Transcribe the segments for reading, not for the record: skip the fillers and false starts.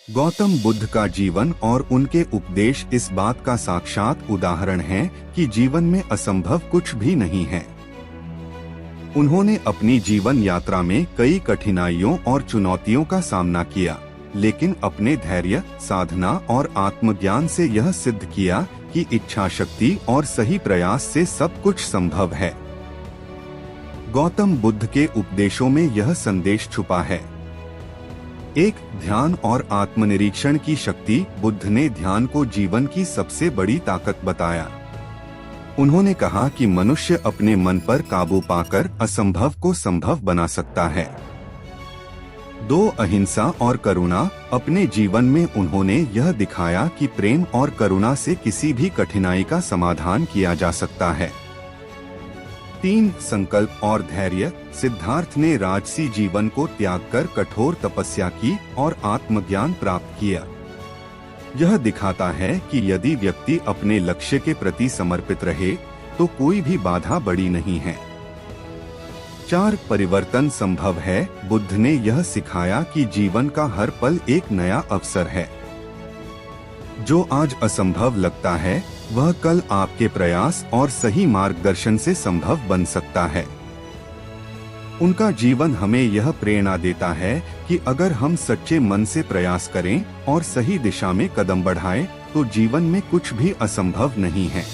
गौतम बुद्ध का जीवन और उनके उपदेश इस बात का साक्षात उदाहरण है कि जीवन में असंभव कुछ भी नहीं है। उन्होंने अपनी जीवन यात्रा में कई कठिनाइयों और चुनौतियों का सामना किया, लेकिन अपने धैर्य, साधना और आत्मज्ञान से यह सिद्ध किया कि इच्छा शक्ति और सही प्रयास से सब कुछ संभव है। गौतम बुद्ध के उपदेशों में यह संदेश छुपा है। एक, ध्यान और आत्मनिरीक्षण की शक्ति। बुद्ध ने ध्यान को जीवन की सबसे बड़ी ताकत बताया। उन्होंने कहा कि मनुष्य अपने मन पर काबू पाकर असंभव को संभव बना सकता है। 2, अहिंसा और करुणा। अपने जीवन में उन्होंने यह दिखाया कि प्रेम और करुणा से किसी भी कठिनाई का समाधान किया जा सकता है। 3, संकल्प और धैर्य। सिद्धार्थ ने राजसी जीवन को त्याग कर कठोर तपस्या की और आत्मज्ञान प्राप्त किया। यह दिखाता है कि यदि व्यक्ति अपने लक्ष्य के प्रति समर्पित रहे तो कोई भी बाधा बड़ी नहीं है। 4, परिवर्तन संभव है। बुद्ध ने यह सिखाया कि जीवन का हर पल एक नया अवसर है। जो आज असंभव लगता है वह कल आपके प्रयास और सही मार्गदर्शन से संभव बन सकता है। उनका जीवन हमें यह प्रेरणा देता है कि अगर हम सच्चे मन से प्रयास करें और सही दिशा में कदम बढ़ाएं, तो जीवन में कुछ भी असंभव नहीं है।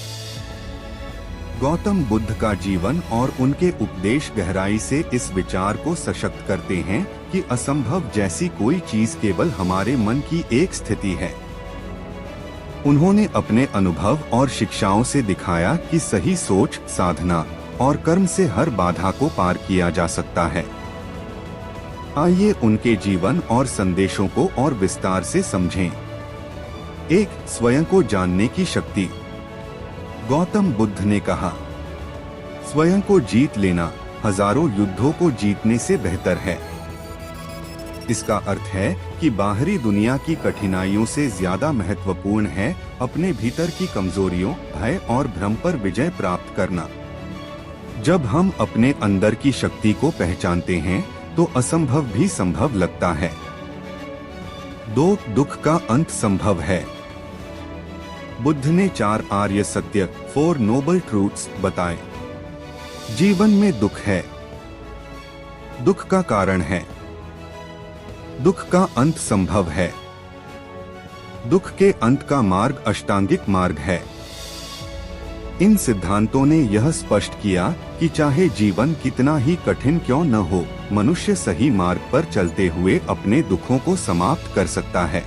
गौतम बुद्ध का जीवन और उनके उपदेश गहराई से इस विचार को सशक्त करते हैं कि असंभव जैसी कोई चीज केवल हमारे मन की एक स्थिति है। उन्होंने अपने अनुभव और शिक्षाओं से दिखाया कि सही सोच, साधना और कर्म से हर बाधा को पार किया जा सकता है। आइए उनके जीवन और संदेशों को और विस्तार से समझें। 1, स्वयं को जानने की शक्ति। गौतम बुद्ध ने कहा, स्वयं को जीत लेना हजारों युद्धों को जीतने से बेहतर है। इसका अर्थ है कि बाहरी दुनिया की कठिनाइयों से ज्यादा महत्वपूर्ण है अपने भीतर की कमजोरियों, भय और भ्रम पर विजय प्राप्त करना। जब हम अपने अंदर की शक्ति को पहचानते हैं तो असंभव भी संभव लगता है। 2, दुख का अंत संभव है। बुद्ध ने 4 आर्य सत्य, 4 नोबल ट्रूथ्स बताए। जीवन में दुख है, दुख का कारण है, दुख का अंत संभव है। दुख के अंत का मार्ग अष्टांगिक मार्ग है। इन सिद्धांतों ने यह स्पष्ट किया कि चाहे जीवन कितना ही कठिन क्यों न हो, मनुष्य सही मार्ग पर चलते हुए अपने दुखों को समाप्त कर सकता है।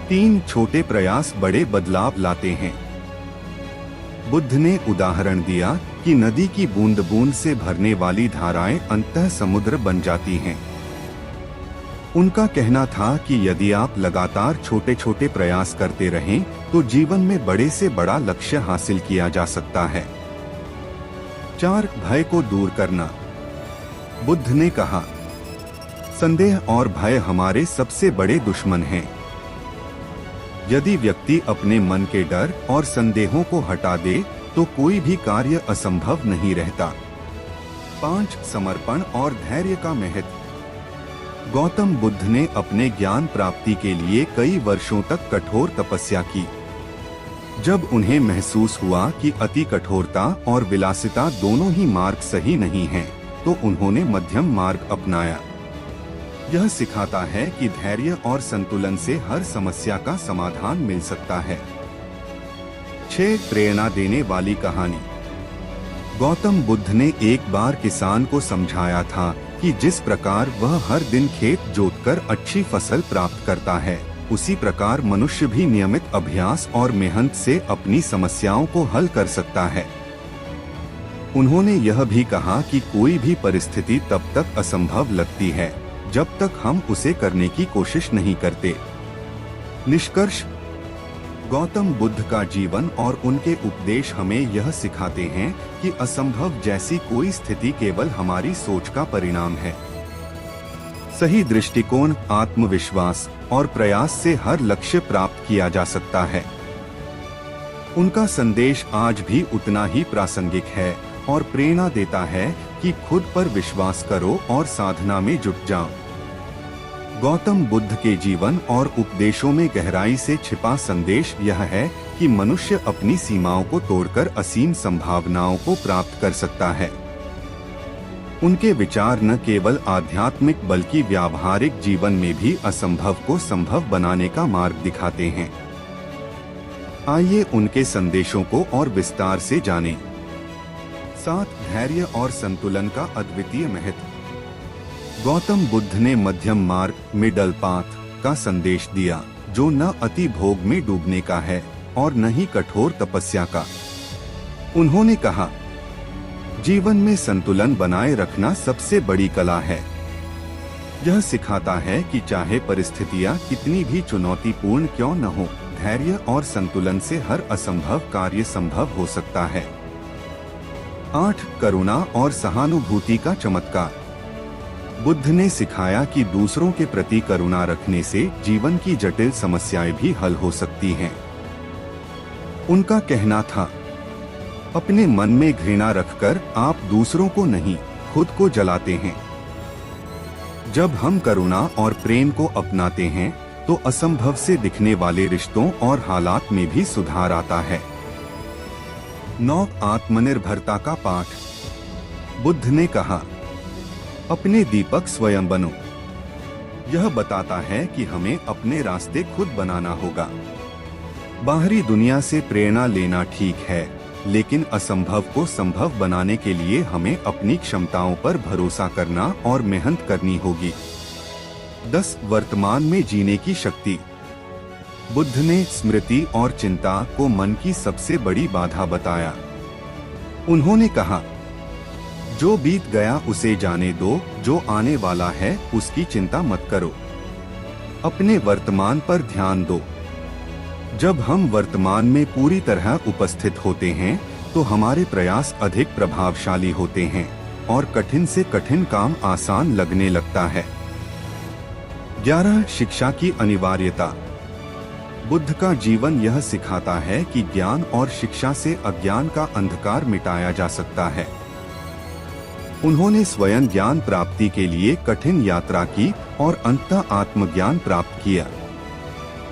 3, छोटे प्रयास बड़े बदलाव लाते हैं। बुद्ध ने उदाहरण दिया कि नदी की बूंद बूंद से भरने वाली धाराएं अंततः समुद्र बन जाती हैं। उनका कहना था कि यदि आप लगातार छोटे छोटे प्रयास करते रहें तो जीवन में बड़े से बड़ा लक्ष्य हासिल किया जा सकता है। 4, भय को दूर करना। बुद्ध ने कहा, संदेह और भय हमारे सबसे बड़े दुश्मन हैं। यदि व्यक्ति अपने मन के डर और संदेहों को हटा दे तो कोई भी कार्य असंभव नहीं रहता। 5, समर्पण और धैर्य का महत्व। गौतम बुद्ध ने अपने ज्ञान प्राप्ति के लिए कई वर्षों तक कठोर तपस्या की। जब उन्हें महसूस हुआ कि अति कठोरता और विलासिता दोनों ही मार्ग सही नहीं हैं, तो उन्होंने मध्यम मार्ग अपनाया। यह सिखाता है कि धैर्य और संतुलन से हर समस्या का समाधान मिल सकता है। 6, प्रेरणा देने वाली कहानी। गौतम बुद्ध ने एक बार किसान को समझाया था कि जिस प्रकार वह हर दिन खेत जोतकर अच्छी फसल प्राप्त करता है, उसी प्रकार मनुष्य भी नियमित अभ्यास और मेहनत से अपनी समस्याओं को हल कर सकता है। उन्होंने यह भी कहा कि कोई भी परिस्थिति तब तक असंभव लगती है जब तक हम उसे करने की कोशिश नहीं करते। निष्कर्ष, गौतम बुद्ध का जीवन और उनके उपदेश हमें यह सिखाते हैं कि असंभव जैसी कोई स्थिति केवल हमारी सोच का परिणाम है। सही दृष्टिकोण, आत्मविश्वास और प्रयास से हर लक्ष्य प्राप्त किया जा सकता है। उनका संदेश आज भी उतना ही प्रासंगिक है और प्रेरणा देता है कि खुद पर विश्वास करो और साधना में जुट जाओ। गौतम बुद्ध के जीवन और उपदेशों में गहराई से छिपा संदेश यह है कि मनुष्य अपनी सीमाओं को तोड़कर असीम संभावनाओं को प्राप्त कर सकता है। उनके विचार न केवल आध्यात्मिक बल्कि व्यावहारिक जीवन में भी असंभव को संभव बनाने का मार्ग दिखाते हैं। आइए उनके संदेशों को और विस्तार से जानें। 7 धैर्य और संतुलन का अद्वितीय महत्व। गौतम बुद्ध ने मध्यम मार्ग मिडल पाथ का संदेश दिया, जो न अति भोग में डूबने का है और न ही कठोर तपस्या का। उन्होंने कहा, जीवन में संतुलन बनाए रखना सबसे बड़ी कला है। यह सिखाता है कि चाहे परिस्थितियां कितनी भी चुनौतीपूर्ण क्यों न हो, धैर्य और संतुलन से हर असंभव कार्य संभव हो सकता है। 8 करुणा और सहानुभूति का चमत्कार। बुद्ध ने सिखाया कि दूसरों के प्रति करुणा रखने से जीवन की जटिल समस्याएं भी हल हो सकती हैं। उनका कहना था, अपने मन में घृणा रखकर आप दूसरों को नहीं, खुद को जलाते हैं। जब हम करुणा और प्रेम को अपनाते हैं तो असंभव से दिखने वाले रिश्तों और हालात में भी सुधार आता है। 9 आत्मनिर्भरता का पाठ। बुद्ध ने कहा, अपने दीपक स्वयं बनो। यह बताता है कि हमें अपने रास्ते खुद बनाना होगा। बाहरी दुनिया से प्रेरणा लेना ठीक है, लेकिन असंभव को संभव बनाने के लिए हमें अपनी क्षमताओं पर भरोसा करना और मेहनत करनी होगी। 10 वर्तमान में जीने की शक्ति। बुद्ध ने स्मृति और चिंता को मन की सबसे बड़ी बाधा बताया। उन्होंने कहा, जो बीत गया उसे जाने दो, जो आने वाला है उसकी चिंता मत करो। अपने वर्तमान पर ध्यान दो। जब हम वर्तमान में पूरी तरह उपस्थित होते हैं तो हमारे प्रयास अधिक प्रभावशाली होते हैं और कठिन से कठिन काम आसान लगने लगता है। 11 शिक्षा की अनिवार्यता। बुद्ध का जीवन यह सिखाता है कि ज्ञान और शिक्षा से अज्ञान का अंधकार मिटाया जा सकता है। उन्होंने स्वयं ज्ञान प्राप्ति के लिए कठिन यात्रा की और अंततः आत्मज्ञान प्राप्त किया।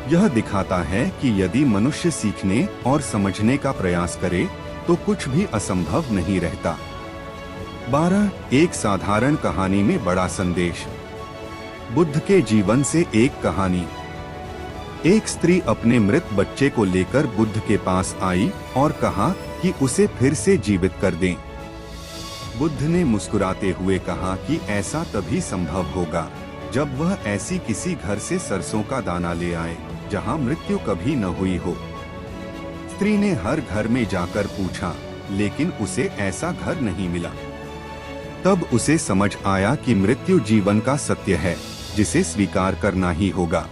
यह दिखाता है कि यदि मनुष्य सीखने और समझने का प्रयास करे तो कुछ भी असंभव नहीं रहता। 12 एक साधारण कहानी में बड़ा संदेश। बुद्ध के जीवन से एक कहानी। एक स्त्री अपने मृत बच्चे को लेकर बुद्ध के पास आई और कहा कि उसे फिर से जीवित कर दें। बुद्ध ने मुस्कुराते हुए कहा कि ऐसा तभी संभव होगा जब वह ऐसी किसी घर से सरसों का दाना ले आए जहां मृत्यु कभी न हुई हो। स्त्री ने हर घर में जाकर पूछा, लेकिन उसे ऐसा घर नहीं मिला। तब उसे समझ आया कि मृत्यु जीवन का सत्य है, जिसे स्वीकार करना ही होगा।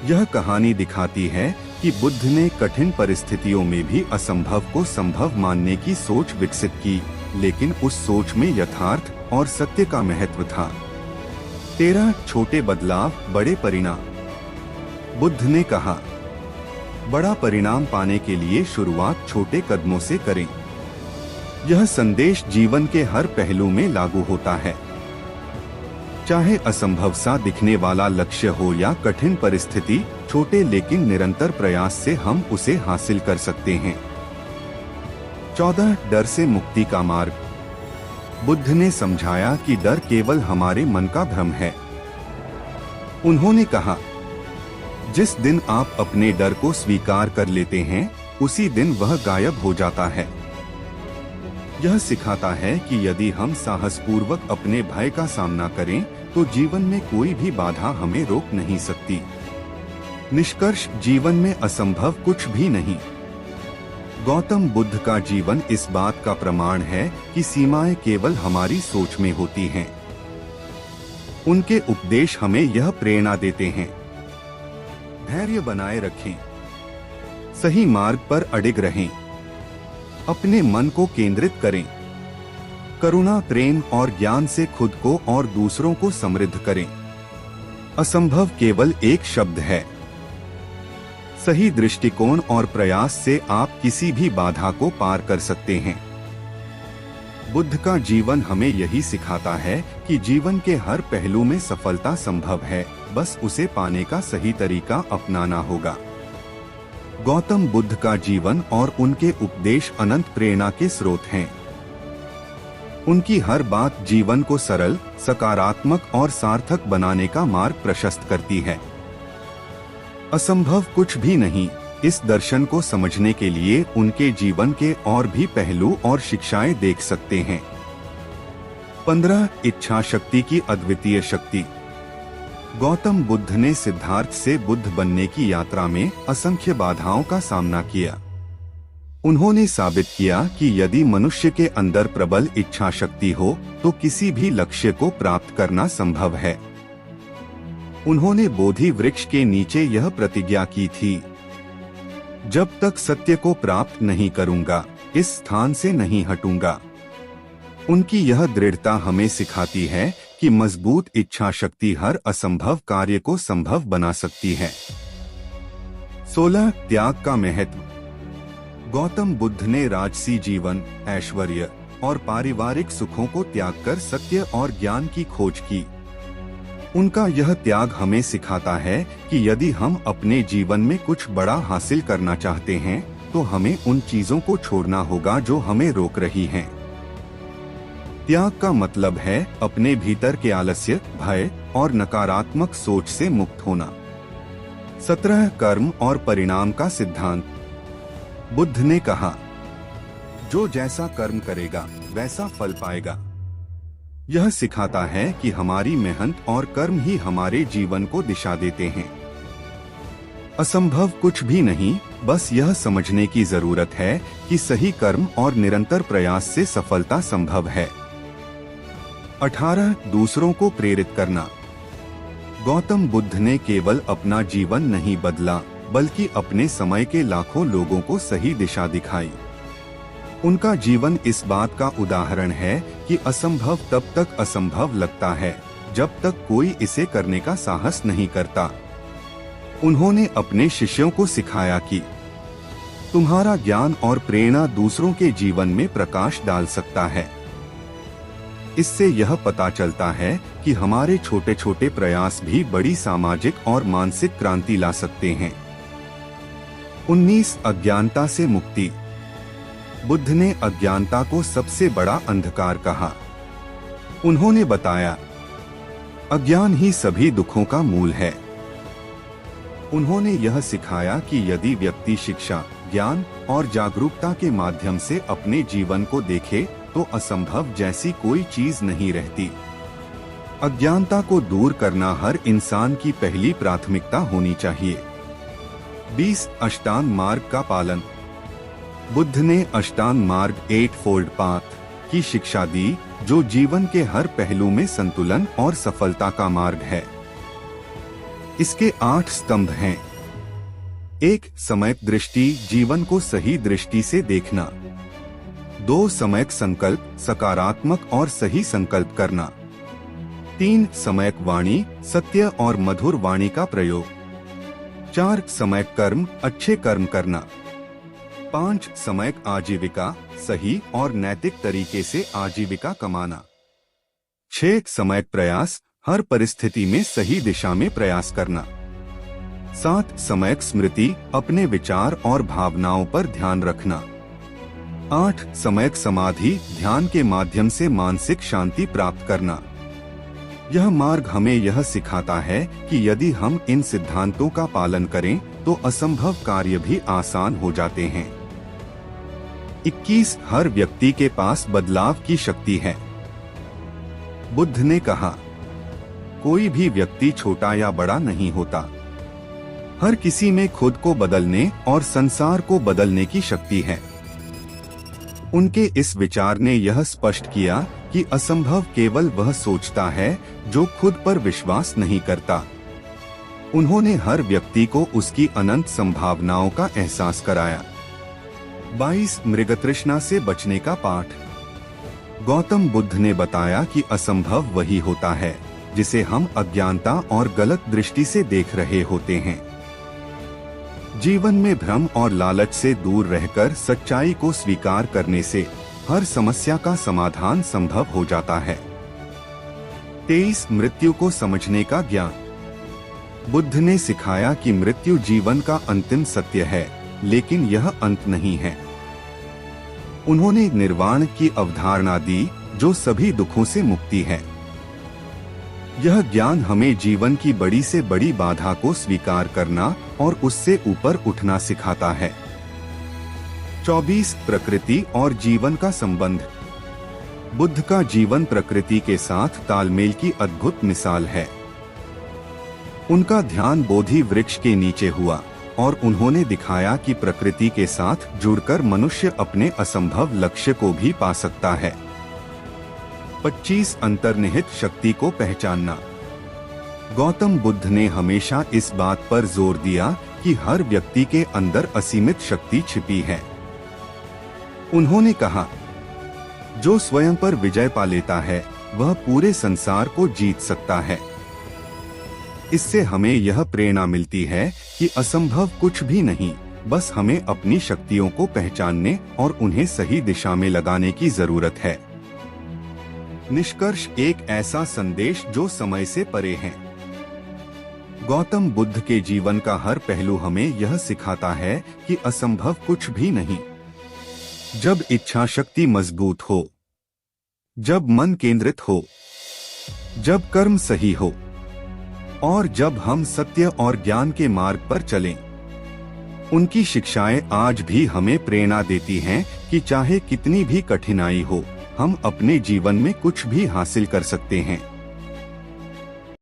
यह कहानी दिखाती है कि बुद्ध ने कठिन परिस्थितियों में भी असंभव को संभव मानने की सोच विकसित की, लेकिन उस सोच में यथार्थ और सत्य का महत्व था। 13 छोटे बदलाव बड़े परिणाम। बुद्ध ने कहा, बड़ा परिणाम पाने के लिए शुरुआत छोटे कदमों से करें। यह संदेश जीवन के हर पहलू में लागू होता है। चाहे असंभव सा दिखने वाला लक्ष्य हो या कठिन परिस्थिति, छोटे लेकिन निरंतर प्रयास से हम उसे हासिल कर सकते हैं। 14 डर से मुक्ति का मार्ग। बुद्ध ने समझाया कि डर केवल हमारे मन का भ्रम है। उन्होंने कहा, जिस दिन आप अपने डर को स्वीकार कर लेते हैं, उसी दिन वह गायब हो जाता है। यह सिखाता है कि यदि हम साहसपूर्वक अपने भय का सामना करें तो जीवन में कोई भी बाधा हमें रोक नहीं सकती। निष्कर्ष, जीवन में असंभव कुछ भी नहीं। गौतम बुद्ध का जीवन इस बात का प्रमाण है कि सीमाएं केवल हमारी सोच में होती हैं। उनके उपदेश हमें यह प्रेरणा देते हैं, धैर्य बनाए रखें, सही मार्ग पर अडिग रहें, अपने मन को केंद्रित करें, करुणा, प्रेम और ज्ञान से खुद को और दूसरों को समृद्ध करें। असंभव केवल एक शब्द है। सही दृष्टिकोण और प्रयास से आप किसी भी बाधा को पार कर सकते हैं। बुद्ध का जीवन हमें यही सिखाता है कि जीवन के हर पहलू में सफलता संभव है, बस उसे पाने का सही तरीका अपनाना होगा। गौतम बुद्ध का जीवन और उनके उपदेश अनंत प्रेरणा के स्रोत हैं। उनकी हर बात जीवन को सरल, सकारात्मक और सार्थक बनाने का मार्ग प्रशस्त करती है। असंभव कुछ भी नहीं, इस दर्शन को समझने के लिए उनके जीवन के और भी पहलू और शिक्षाएं देख सकते हैं। 15 इच्छा शक्ति की अद्वितीय शक्ति। गौतम बुद्ध ने सिद्धार्थ से बुद्ध बनने की यात्रा में असंख्य बाधाओं का सामना किया। उन्होंने साबित किया कि यदि मनुष्य के अंदर प्रबल इच्छा शक्ति हो तो किसी भी लक्ष्य को प्राप्त करना संभव है। उन्होंने बोधि वृक्ष के नीचे यह प्रतिज्ञा की थी, जब तक सत्य को प्राप्त नहीं करूंगा, इस स्थान से नहीं हटूंगा। उनकी यह दृढ़ता हमें सिखाती है कि मजबूत इच्छा शक्ति हर असंभव कार्य को संभव बना सकती है। 16 त्याग का महत्व। गौतम बुद्ध ने राजसी जीवन, ऐश्वर्य और पारिवारिक सुखों को त्याग कर सत्य और ज्ञान की खोज की। उनका यह त्याग हमें सिखाता है कि यदि हम अपने जीवन में कुछ बड़ा हासिल करना चाहते हैं तो हमें उन चीजों को छोड़ना होगा जो हमें रोक रही हैं। त्याग का मतलब है अपने भीतर के आलस्य, भय और नकारात्मक सोच से मुक्त होना। 17 कर्म और परिणाम का सिद्धांत। बुद्ध ने कहा, जो जैसा कर्म करेगा वैसा फल पाएगा। यह सिखाता है कि हमारी मेहनत और कर्म ही हमारे जीवन को दिशा देते हैं। असंभव कुछ भी नहीं, बस यह समझने की जरूरत है कि सही कर्म और निरंतर प्रयास से सफलता संभव है। 18 दूसरों को प्रेरित करना। गौतम बुद्ध ने केवल अपना जीवन नहीं बदला, बल्कि अपने समय के लाखों लोगों को सही दिशा दिखाई। उनका जीवन इस बात का उदाहरण है कि असंभव तब तक असंभव लगता है जब तक कोई इसे करने का साहस नहीं करता। उन्होंने अपने शिष्यों को सिखाया कि तुम्हारा ज्ञान और प्रेरणा दूसरों के जीवन में प्रकाश डाल सकता है। इससे यह पता चलता है कि हमारे छोटे छोटे प्रयास भी बड़ी सामाजिक और मानसिक क्रांति ला सकते हैं। 19 अज्ञानता से मुक्ति। बुद्ध ने अज्ञानता को सबसे बड़ा अंधकार कहा। उन्होंने बताया, अज्ञान ही सभी दुखों का मूल है। उन्होंने यह सिखाया कि यदि व्यक्ति शिक्षा, ज्ञान और जागरूकता के माध्यम से अपने जीवन को देखे तो असंभव जैसी कोई चीज नहीं रहती। अज्ञानता को दूर करना हर इंसान की पहली प्राथमिकता होनी चाहिए। 20 अष्टांग मार्ग का पालन। बुद्ध ने अष्टांग मार्ग 8 फोल्ड पाथ की शिक्षा दी, जो जीवन के हर पहलू में संतुलन और सफलता का मार्ग है। इसके 8 स्तंभ हैं। 1 सम्यक दृष्टि, जीवन को सही दृष्टि से देखना। 2 सम्यक संकल्प, सकारात्मक और सही संकल्प करना। 3 सम्यक वाणी, सत्य और मधुर वाणी का प्रयोग। 4 सम्यक कर्म, अच्छे कर्म करना। 5 सम्यक आजीविका, सही और नैतिक तरीके से आजीविका कमाना। 6 सम्यक प्रयास, हर परिस्थिति में सही दिशा में प्रयास करना। 7 सम्यक स्मृति, अपने विचार और भावनाओं पर ध्यान रखना। 8 सम्यक समाधि, ध्यान के माध्यम से मानसिक शांति प्राप्त करना। यह मार्ग हमें यह सिखाता है कि यदि हम इन सिद्धांतों का पालन करें तो असंभव कार्य भी आसान हो जाते हैं। 21 हर व्यक्ति के पास बदलाव की शक्ति है। बुद्ध ने कहा, कोई भी व्यक्ति छोटा या बड़ा नहीं होता। हर किसी में खुद को बदलने और संसार को बदलने की शक्ति है। उनके इस विचार ने यह स्पष्ट किया कि असंभव केवल वह सोचता है जो खुद पर विश्वास नहीं करता। उन्होंने हर व्यक्ति को उसकी अनंत संभावनाओं का एहसास कराया। 22 मृगतृष्णा से बचने का पाठ। गौतम बुद्ध ने बताया कि असंभव वही होता है जिसे हम अज्ञानता और गलत दृष्टि से देख रहे होते हैं। जीवन में भ्रम और लालच से दूर रहकर सच्चाई को स्वीकार करने से हर समस्या का समाधान संभव हो जाता है। 23 मृत्यु को समझने का ज्ञान। बुद्ध ने सिखाया कि मृत्यु जीवन का अंतिम सत्य है, लेकिन यह अंत नहीं है। उन्होंने निर्वाण की अवधारणा दी, जो सभी दुखों से मुक्ति है। यह ज्ञान हमें जीवन की बड़ी से बड़ी बाधा को स्वीकार करना और उससे ऊपर उठना सिखाता है। 24 प्रकृति और जीवन का संबंध। बुद्ध का जीवन प्रकृति के साथ तालमेल की अद्भुत मिसाल है। उनका ध्यान बोधि वृक्ष के नीचे हुआ और उन्होंने दिखाया कि प्रकृति के साथ जुड़कर मनुष्य अपने असंभव लक्ष्य को भी पा सकता है। 25 अंतर्निहित शक्ति को पहचानना। गौतम बुद्ध ने हमेशा इस बात पर जोर दिया कि हर व्यक्ति के अंदर असीमित शक्ति छिपी है। उन्होंने कहा, जो स्वयं पर विजय पा लेता है वह पूरे संसार को जीत सकता है। इससे हमें यह प्रेरणा मिलती है कि असंभव कुछ भी नहीं, बस हमें अपनी शक्तियों को पहचानने और उन्हें सही दिशा में लगाने की जरूरत है। निष्कर्ष, एक ऐसा संदेश जो समय से परे है। गौतम बुद्ध के जीवन का हर पहलू हमें यह सिखाता है कि असंभव कुछ भी नहीं। जब इच्छा शक्ति मजबूत हो, जब मन केंद्रित हो, जब कर्म सही हो और जब हम सत्य और ज्ञान के मार्ग पर चलें। उनकी शिक्षाएं आज भी हमें प्रेरणा देती हैं कि चाहे कितनी भी कठिनाई हो, हम अपने जीवन में कुछ भी हासिल कर सकते हैं।